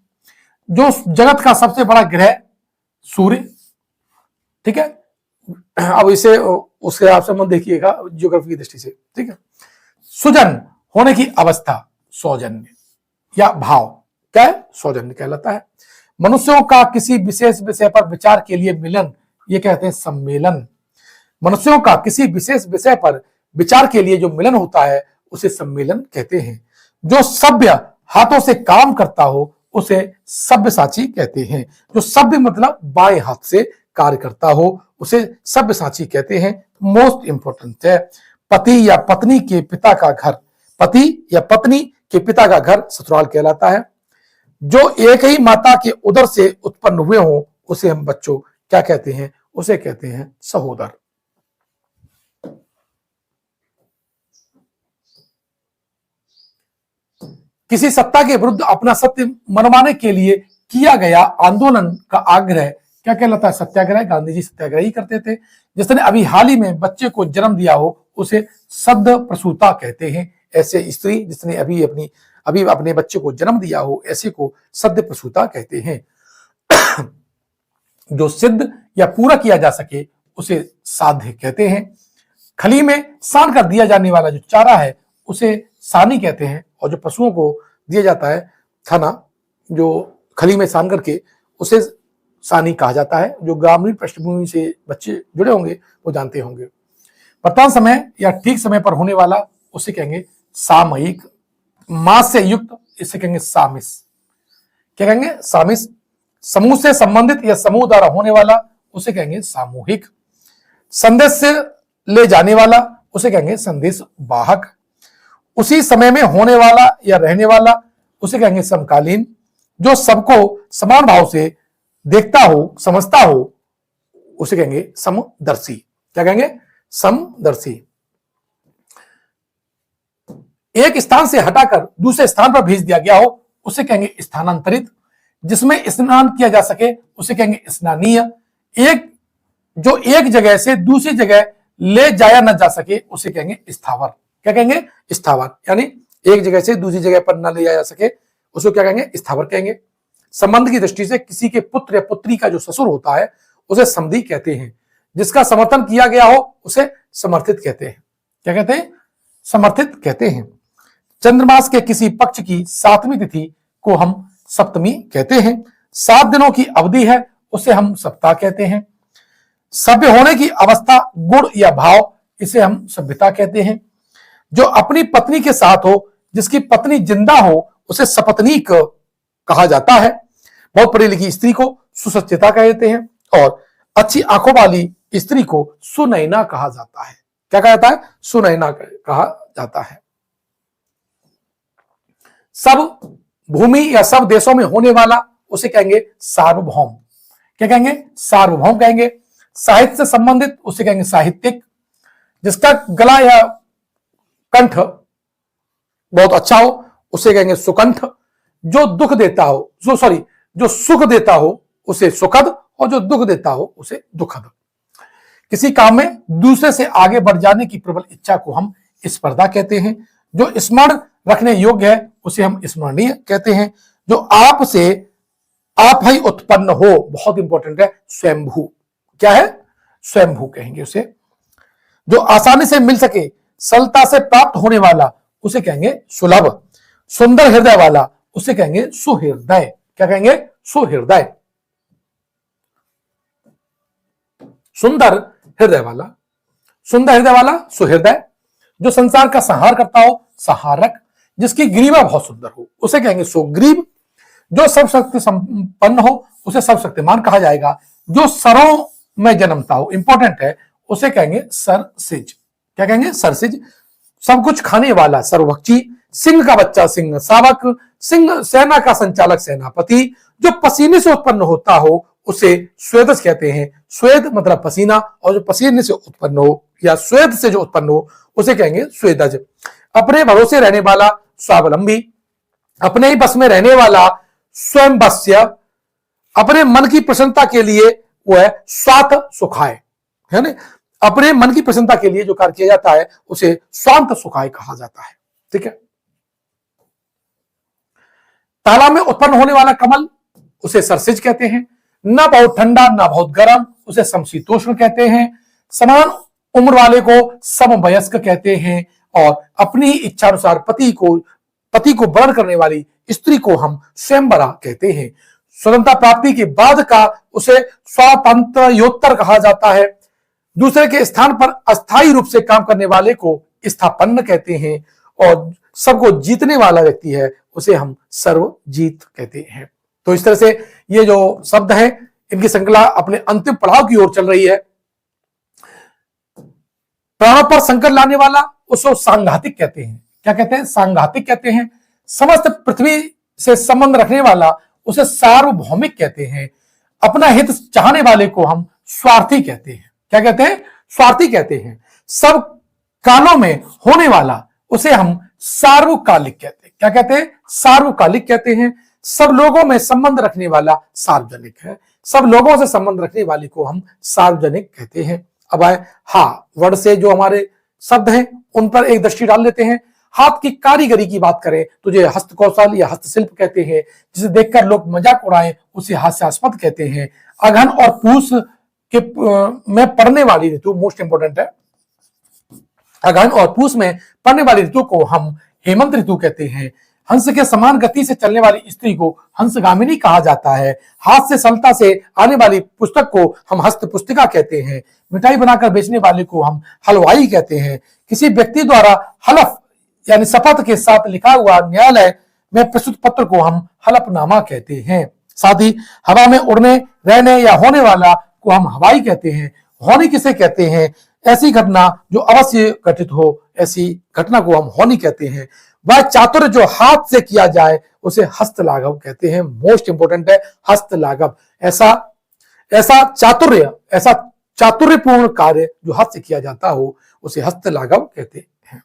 जो जगत का सबसे बड़ा ग्रह सूर्य। ठीक है, अब इसे उसके आप संबंध देखिएगा ज्योग्राफी की दृष्टि से। ठीक है, सुजन होने की अवस्था सौजन्य या भाव क्या है? सौजन्य कहलाता है। मनुष्यों का किसी विशेष विषय पर विचार के लिए मिलन ये कहते हैं सम्मेलन। मनुष्यों का किसी विशेष विषय पर विचार के लिए जो मिलन होता है उसे सम्मेलन कहते हैं। जो सभ्य हाथों से काम करता हो उसे सभ्यसाची कहते हैं। जो सभ्य मतलब बाएं हाथ से कार्य करता हो उसे सभ्यसाची कहते हैं। मोस्ट इंपोर्टेंट है, पति या पत्नी के पिता का घर, पति या पत्नी के पिता का घर ससुराल कहलाता है। जो एक ही माता के उदर से उत्पन्न हुए हो उसे हम बच्चों क्या कहते हैं? उसे कहते हैं सहोदर। किसी सत्ता के विरुद्ध अपना सत्य मनवाने के लिए किया गया आंदोलन का आग्रह क्या कहलाता है? सत्याग्रह। गांधी जी सत्याग्रह ही करते थे। जिसने अभी हाल ही में बच्चे को जन्म दिया हो उसे सद्य प्रसूता कहते हैं। ऐसे स्त्री जिसने अभी अपने बच्चे को जन्म दिया हो ऐसे को सद्य प्रसूता कहते हैं। जो सिद्ध या पूरा किया जा सके उसे साध्य कहते हैं। खली में सान कर दिया जाने वाला जो चारा है उसे सानी कहते हैं। और जो पशुओं को दिया जाता है खाना जो खली में सान करके उसे सानी कहा जाता है। जो ग्रामीण पृष्ठभूमि से बच्चे जुड़े होंगे वो जानते होंगे। वर्तमान समय या ठीक समय पर होने वाला उसे कहेंगे सामयिक। मास से युक्त इसे कहेंगे सामिस। क्या कहेंगे? सामिस। समूह से संबंधित या समूह द्वारा होने वाला उसे कहेंगे सामूहिक। संदेश से ले जाने वाला उसे कहेंगे संदेश वाहक। उसी समय में होने वाला या रहने वाला उसे कहेंगे समकालीन। जो सबको समान भाव से देखता हो समझता हो उसे कहेंगे समदर्शी। क्या कहेंगे? समदर्शी। एक स्थान से हटाकर दूसरे स्थान पर भेज दिया गया हो उसे कहेंगे स्थानांतरित। जिसमें स्नान किया जा सके उसे कहेंगे स्नानीय। जो एक जगह से दूसरी जगह ले जाया न जा सके उसे कहेंगे स्थावर। क्या कहेंगे? स्थावर। यानी एक जगह से दूसरी जगह पर न ले जाया जा सके उसको क्या कहेंगे? स्थावर कहेंगे। संबंध की दृष्टि से किसी के पुत्र या पुत्री का जो ससुर होता है उसे समधी कहते हैं। जिसका समर्थन किया गया हो उसे समर्थित कहते हैं। क्या कहते हैं? समर्थित कहते हैं। चंद्रमास के किसी पक्ष की 7वीं तिथि को हम सप्तमी कहते हैं। 7 दिनों की अवधि है उसे हम सप्ताह कहते हैं। सभ्य होने की अवस्था गुण या भाव इसे हम सभ्यता कहते हैं। जो अपनी पत्नी के साथ हो जिसकी पत्नी जिंदा हो उसे सपत्नीक कहा जाता है। बहुत पढ़ी लिखी स्त्री को सुसज्जिता कहते हैं और अच्छी आंखों वाली स्त्री को सुनैना कहा जाता है। क्या कहा जाता है? सुनैना कहा जाता है। सब भूमि या सब देशों में होने वाला उसे कहेंगे सार्वभौम। क्या कहेंगे? सार्वभौम कहेंगे। साहित्य से संबंधित उसे कहेंगे साहित्यिक। जिसका गला या कंठ बहुत अच्छा हो उसे कहेंगे सुकंठ। जो दुख देता हो जो सुख देता हो उसे सुखद और जो दुख देता हो उसे दुखद। किसी काम में दूसरे से आगे बढ़ जाने की प्रबल इच्छा को हम स्पर्धा कहते हैं। जो स्मरण रखने योग्य है उसे हम स्मरणीय कहते हैं। जो आप से आप ही उत्पन्न हो, बहुत इंपॉर्टेंट है, स्वयंभू। क्या है? स्वयंभू कहेंगे उसे। जो आसानी से मिल सके, सरलता से प्राप्त होने वाला, उसे कहेंगे सुलभ। सुंदर हृदय वाला, उसे कहेंगे सुहृदय। क्या कहेंगे? सुहृदय। सुंदर हृदय वाला, सुंदर हृदय वाला सुहृदय। जो संसार का संहार करता हो, संहारक। जिसकी ग्रीवा बहुत सुंदर हो, उसे कहेंगे सुग्रीव। जो सब शक्ति संपन्न हो, उसे सर्वशक्तिमान कहा जाएगा। जो सरों में जन्मता हो, इंपॉर्टेंट है, उसे कहेंगे सरसिज। क्या कहेंगे? सरसिज। सब कुछ खाने वाला, सर्वभक्षी। सिंह का बच्चा सिंह शावक। सिंह सेना का संचालक सेनापति। जो पसीने से उत्पन्न होता हो, उसे स्वेदज कहते हैं। स्वेद मतलब पसीना, और जो पसीने से उत्पन्न हो या स्वेद से जो उत्पन्न हो, उसे कहेंगे स्वेदज। अपने भरोसे रहने वाला, स्वावलंबी। अपने ही बस में रहने वाला, स्वयं बस्य। अपने मन की प्रसन्नता के लिए वो है स्वात सुखाय, है ना। अपने मन की प्रसन्नता के लिए जो कार्य किया जाता है उसे स्वांत सुखाय कहा जाता है। ठीक है। तालाब में उत्पन्न होने वाला कमल, उसे सरसिज कहते हैं। ना बहुत ठंडा ना बहुत गर्म, उसे समशीतोष्ण कहते हैं। समान उम्र वाले को समवयस्क कहते हैं। और अपनी ही इच्छा अनुसार पति को वरण करने वाली स्त्री को हम स्वयंवरा कहते हैं। स्वतंत्रता प्राप्ति के बाद का उसे स्वातंत्र्योत्तर कहा जाता है। दूसरे के स्थान पर अस्थायी रूप से काम करने वाले को स्थापन्न कहते हैं। और सबको जीतने वाला व्यक्ति है, उसे हम सर्वजीत कहते हैं। तो इस तरह से ये जो शब्द है, इनकी श्रृंखला अपने अंतिम पड़ाव की ओर चल रही है। प्राणों पर संकट लाने वाला, उसको सांघातिक कहते हैं। क्या कहते हैं? सांघातिक कहते हैं। समस्त पृथ्वी से संबंध रखने वाला, उसे सार्वभौमिक कहते हैं। अपना हित चाहने वाले को हम स्वार्थी कहते हैं। क्या कहते हैं? स्वार्थी कहते हैं। सब कालों में होने वाला, उसे हम सार्वकालिक कहते हैं। क्या कहते हैं? सार्वकालिक कहते हैं। सब लोगों में संबंध रखने वाला सार्वजनिक है। सब लोगों से संबंध रखने वाले को हम सार्वजनिक कहते हैं। अब आए हा वर्ड से जो हमारे शब्द हैं, उन पर एक दृष्टि डाल लेते हैं। हाथ की कारीगरी की बात करें तो जो हस्त कौशल या हस्तशिल्प कहते हैं, जिसे देखकर लोग मजाक उड़ाएं, उसे हास्यास्पद कहते हैं। अगहन और पूस के में पड़ने वाली ऋतु, मोस्ट इंपोर्टेंट है, अगहन और पूस में पड़ने वाली ऋतु को हम हेमंत ऋतु कहते हैं। हंस के समान गति से चलने वाली स्त्री को हंसगामिनी कहा जाता है। हाथ से सरलता से आने वाली पुस्तक को हम हस्त पुस्तिका कहते हैं। मिठाई बनाकर बेचने वाले को हम हलवाई कहते हैं। किसी व्यक्ति द्वारा हलफ यानी शपथ के साथ लिखा हुआ न्यायालय में प्रस्तुत पत्र को हम हलफनामा कहते हैं। साथ ही हवा में उड़ने, रहने या होने वाला को हम हवाई कहते हैं। होनी किसे कहते हैं? ऐसी घटना जो अवश्य घटित हो, ऐसी घटना को हम होनी कहते हैं। वह चातुर्य जो हाथ से किया जाए, उसे हस्तलाघव कहते हैं। मोस्ट इंपोर्टेंट है हस्तलाघव। ऐसा चातुर्यपूर्ण कार्य जो हाथ से किया जाता हो, उसे हस्तलाघव कहते हैं।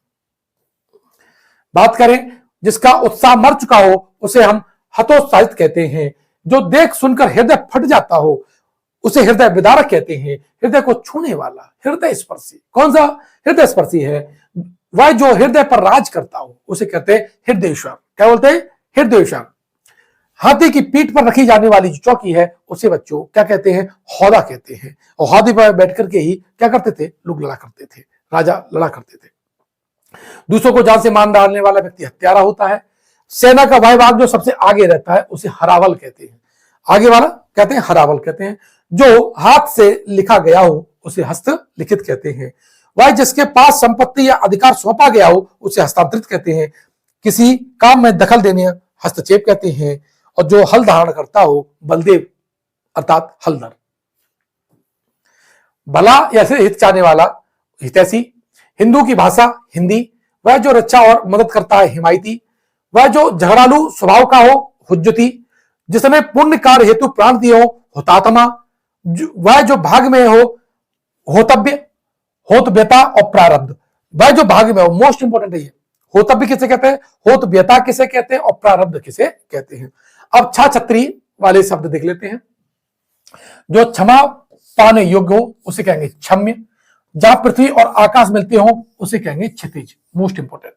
बात करें जिसका उत्साह मर चुका हो, उसे हम हतोत्साहित कहते हैं। जो देख सुनकर हृदय फट जाता हो, उसे हृदय विदारक कहते हैं। हृदय को छूने वाला, हृदय स्पर्शी। कौन सा हृदय स्पर्शी है? वह जो हृदय पर राज करता हो, उसे कहते हैं हृदयेश्वर। क्या बोलते हैं? हृदयेश्वर। हाथी की पीठ पर रखी जाने वाली जो चौकी है, उसे बच्चों क्या कहते हैं? हौदा कहते हैं। और हाथी पर बैठ करके ही क्या करते थे? लोग लड़ा करते थे, राजा लड़ा करते थे। दूसरों को जान से मार डालने वाला व्यक्ति हत्यारा होता है। सेना का वह भाग जो सबसे आगे रहता है, उसे हरावल कहते हैं। आगे वाला कहते हैं हरावल कहते हैं। जो हाथ से लिखा गया हो, उसे हस्तलिखित कहते हैं। वह जिसके पास संपत्ति या अधिकार सौंपा गया हो, उसे हस्तांतरित कहते हैं। किसी काम में दखल देने हस्तक्षेप कहते हैं। और जो हल धारण करता हो, बलदेव अर्थात हलदर। भला या फिर हित चाहने वाला, हितैषी। हिंदू की भाषा हिंदी। वह जो रक्षा और मदद करता है, हिमायती। वह जो झगड़ालू स्वभाव का हो, हुज्जती। जिसने पुण्य कार्य हेतु प्राण दिए हो, हुतात्मा। वह जो भाग में हो, होतव्य, होतव्यता और प्रारब्ध। वह जो भाग में हो, मोस्ट इंपोर्टेंट है ये। होतव्य किसे कहते हैं? होतव्यता किसे कहते हैं? और प्रारब्ध किसे कहते हैं? अब छा छत्री वाले शब्द देख लेते हैं। जो क्षमा पाने योग्य हो, उसे कहेंगे क्षम्य। जहां पृथ्वी और आकाश मिलते हो उसे कहेंगे क्षितिज, मोस्ट इंपोर्टेंट।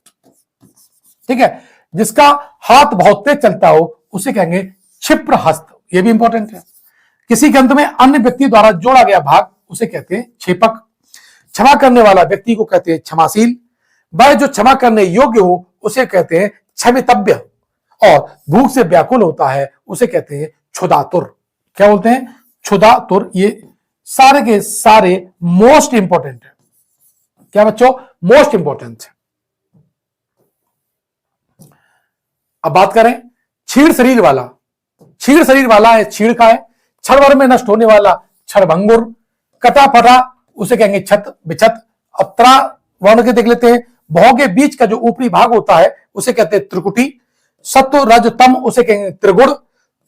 ठीक है, जिसका हाथ बहुत तेज चलता हो उसे कहेंगे क्षिप्र हस्त, ये भी इंपॉर्टेंट है। किसी ग्रंथ में अन्य व्यक्ति द्वारा जोड़ा गया भाग उसे कहते हैं क्षेपक। क्षमा करने वाला व्यक्ति को कहते हैं क्षमाशील। वह जो क्षमा करने योग्य हो उसे कहते हैं क्षमितव्य। और भूख से व्याकुल होता है उसे कहते हैं क्षुधातुर। क्या बोलते हैं? क्षुधातुर। ये सारे के सारे मोस्ट इंपॉर्टेंट है। क्या बच्चों? मोस्ट इंपॉर्टेंट है। अब बात करें क्षीण शरीर वाला। क्षीण शरीर वाला है क्षीण का है। क्षण भर में नष्ट होने वाला क्षणभंगुर। कटा फटा उसे कहेंगे छत बिछत। अब त्रा वर्ण के देख लेते हैं। भौ के बीच का जो ऊपरी भाग होता है उसे कहते हैं त्रिकुटी। सत्व रज तम उसे कहेंगे त्रिगुण।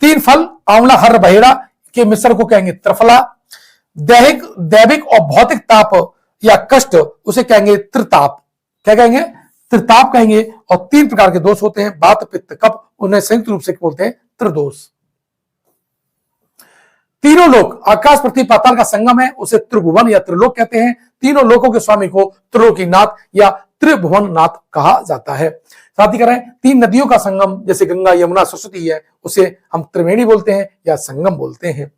तीन फल आंवला हर बहेड़ा के मिश्रण को कहेंगे त्रिफला। दैविक और भौतिक ताप या कष्ट उसे कहेंगे त्रिताप। क्या कहेंगे? त्रिताप कहेंगे। और तीन प्रकार के दोष होते हैं, वात पित्त कफ, उन्हें संयुक्त रूप से बोलते हैं त्रिदोष। तीनों लोक आकाश पृथ्वी पाताल का संगम है उसे त्रिभुवन या त्रिलोक कहते हैं। तीनों लोकों के स्वामी को त्रिलोकीनाथ या त्रिभुवन नाथ कहा जाता है। साथ ही करें तीन नदियों का संगम जैसे गंगा यमुना सरस्वती है उसे हम त्रिवेणी बोलते हैं या संगम बोलते हैं।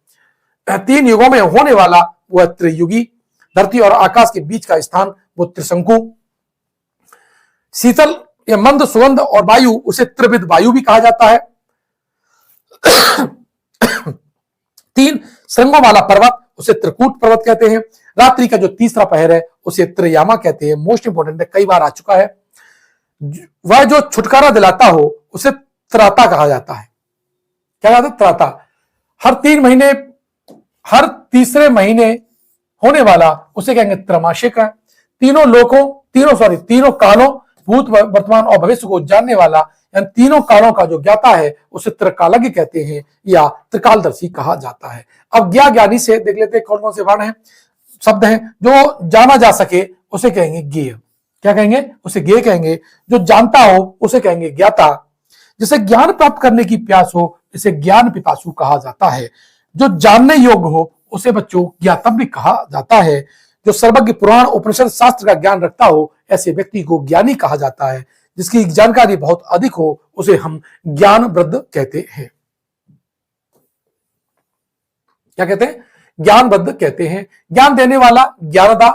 तीन युगों में होने वाला वह त्रियुगी। धरती और आकाश के बीच का स्थान वो त्रिशंकु। शीतल या मंद सुगंध और वायु उसे त्रिविध वायु भी कहा जाता है। तीन श्रृंगों वाला पर्वत उसे त्रिकूट पर्वत कहते हैं। रात्रि का जो तीसरा पहर है उसे त्रियामा कहते हैं। मोस्ट इंपोर्टेंट है, कई बार आ चुका है। वह जो छुटकारा दिलाता हो उसे त्राता कहा जाता है। क्या कहते हैं? त्राता। हर 3 महीने, हर तीसरे महीने होने वाला उसे कहेंगे त्रैमासिक है। तीनों कालों भूत वर्तमान और भविष्य को जानने वाला यानी तीनों कालों का जो ज्ञाता है उसे त्रिकालज्ञ कहते हैं या त्रिकालदर्शी कहा जाता है। अब ज्ञानी से देख लेते हैं कौन कौन से वर्ण हैं, शब्द हैं। जो जाना जा सके उसे कहेंगे ज्ञेय। क्या कहेंगे? उसे ज्ञेय कहेंगे। जो जानता हो उसे कहेंगे ज्ञाता। जिसे ज्ञान प्राप्त करने की प्यास हो इसे ज्ञान पिपासु कहा जाता है। जो जानने योग्य हो उसे बच्चों ज्ञातव्य कहा जाता है। जो सर्वज्ञ पुराण उपनिषद शास्त्र का ज्ञान रखता हो ऐसे व्यक्ति को ज्ञानी कहा जाता है। जिसकी जानकारी बहुत अधिक हो उसे हम ज्ञान वृद्ध कहते हैं। क्या कहते हैं? ज्ञान वृद्ध कहते हैं। ज्ञान देने वाला ज्ञानदा।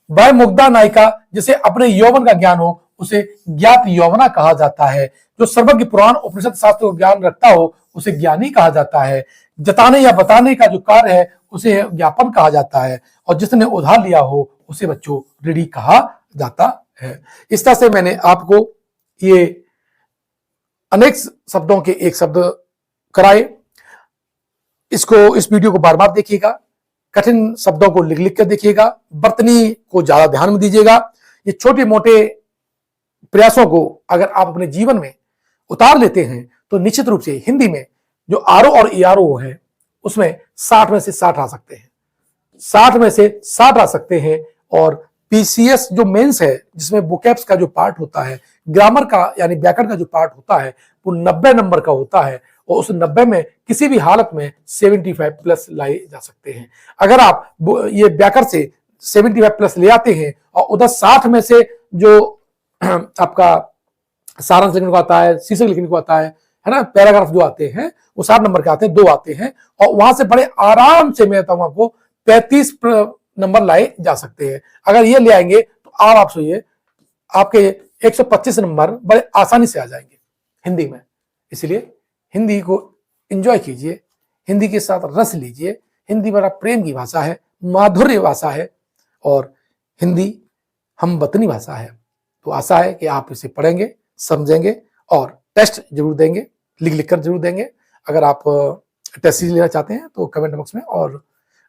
वह मुग्धा नायिका जिसे अपने यौवन का ज्ञान हो उसे ज्ञात यौवना कहा जाता है। जो सर्वज्ञ पुराण उपनिषद शास्त्र को ज्ञान रखता हो उसे ज्ञानी कहा जाता है। जताने या बताने का जो कार्य है उसे ज्ञापन कहा जाता है। और जिसने उधार लिया हो उसे बच्चों ऋणी कहा जाता है। इस तरह से मैंने आपको ये अनेक शब्दों के एक शब्द कराए। इस वीडियो को बार बार देखिएगा। कठिन शब्दों को लिख लिख कर देखिएगा। वर्तनी को ज्यादा ध्यान में दीजिएगा। ये छोटे मोटे प्रयासों को अगर आप अपने जीवन में उतार लेते हैं तो निश्चित रूप से हिंदी में जो आरओ और ईआरओ है उसमें 60 में से 60 आ सकते हैं। 60 में से 60 आ सकते हैं। और पीसीएस जो मेंस है जिसमें वोकैब्स का जो पार्ट होता है, ग्रामर का यानी व्याकरण का जो पार्ट होता है वो 90 नंबर का होता है। और उस 90 में किसी भी हालत में 75 प्लस लाए जा सकते हैं। अगर आप ये व्याकरण से 75 प्लस ले आते हैं और उधर 60 में से जो आपका सारांश लिखने को आता है, शीर्षक लिखने को आता है ना, पैराग्राफ जो आते हैं वो 60 नंबर के आते हैं, 2 आते हैं। और वहां से बड़े आराम से मैं बताऊं आपको 35 नंबर लाए जा सकते हैं। अगर ये ले आएंगे तो आप सोचिए आपके 125 नंबर बड़े आसानी से आ जाएंगे हिंदी में। इसलिए हिंदी को एंजॉय कीजिए, हिंदी के साथ रस लीजिए। हिंदी बड़ा प्रेम की भाषा है, माधुर्य भाषा है और हिंदी हम वतनी भाषा है। तो आशा है कि आप इसे पढ़ेंगे, समझेंगे और टेस्ट जरूर देंगे, लिख लिख कर जरूर देंगे। अगर आप टेस्ट सीरीज लेना चाहते हैं तो कमेंट बॉक्स में और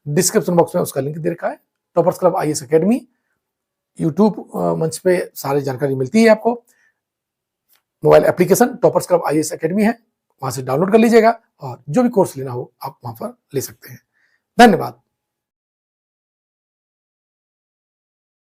डिस्क्रिप्शन बॉक्स में उसका लिंक दे रखा है। Toppers club IAS academy YouTube मंच पे सारी जानकारी मिलती है आपको। Mobile application toppers club IAS academy है, वहां से डाउनलोड कर लीजिएगा और जो भी कोर्स लेना हो आप वहां पर ले सकते हैं। धन्यवाद।